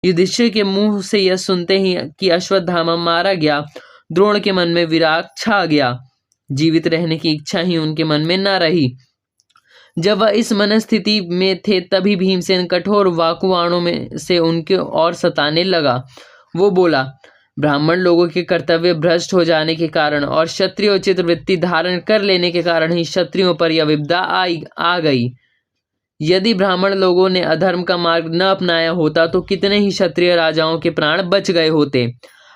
युधिष्ठिर के मुंह से यह सुनते ही कि अश्वत्थामा मारा गया, द्रोण के मन में विराग छा गया। जीवित रहने की इच्छा ही उनके मन में न रही। जब वह इस मनस्थिति में थे तभी भीमसेन कठोर वाकुवाणों में से उनके और सताने लगा। वो बोला, ब्राह्मण लोगों के कर्तव्य भ्रष्ट हो जाने के कारण और क्षत्रियोचित वृत्ति धारण कर लेने के कारण ही क्षत्रियों पर यह विपदा आ गई। यदि ब्राह्मण लोगों ने अधर्म का मार्ग न अपनाया होता तो कितने ही क्षत्रिय राजाओं के प्राण बच गए होते।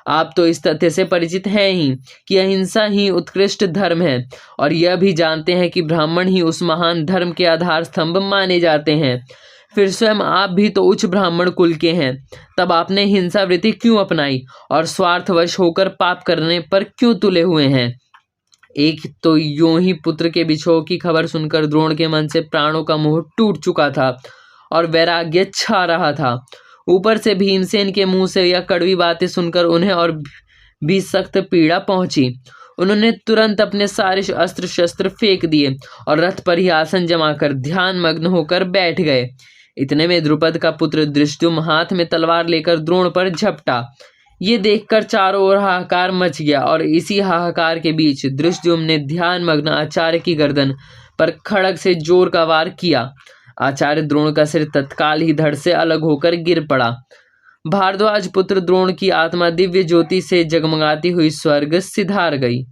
आप तो इस तथ्य से परिचित हैं ही कि अहिंसा ही उत्कृष्ट धर्म है, और यह भी जानते हैं कि ब्राह्मण ही उस महान धर्म के आधार स्तंभ माने जाते हैं। फिर स्वयं आप भी तो उच्च ब्राह्मण कुल के हैं, तब आपने हिंसा वृत्ति क्यों अपनाई और स्वार्थवश होकर पाप करने पर क्यों तुले हुए हैं। एक तो यूं ही पुत्र के बिछोह की खबर सुनकर द्रोण के मन से प्राणों का मोह टूट चुका था और वैराग्य छा रहा था। ऊपर से भीमसेन के मुंह से यह कड़वी बातें सुनकर उन्हें और भी सख्त पीड़ा पहुंची। उन्होंने तुरंत अपने सारे अस्त्र शस्त्र फेंक दिए और रथ पर ही आसन जमाकर ध्यान मग्न होकर बैठ गए। इतने में द्रुपद का पुत्र धृष्टद्युम्न हाथ में तलवार लेकर द्रोण पर झपटा। ये देखकर चारों ओर हाहाकार मच गया और इसी हाहाकार के बीच धृष्टद्युम्न ने ध्यान मग्न आचार्य की गर्दन पर खड़ग से जोर का वार किया। आचार्य द्रोण का सिर तत्काल ही धड़ से अलग होकर गिर पड़ा। भारद्वाज पुत्र द्रोण की आत्मा दिव्य ज्योति से जगमगाती हुई स्वर्ग सिधार गई।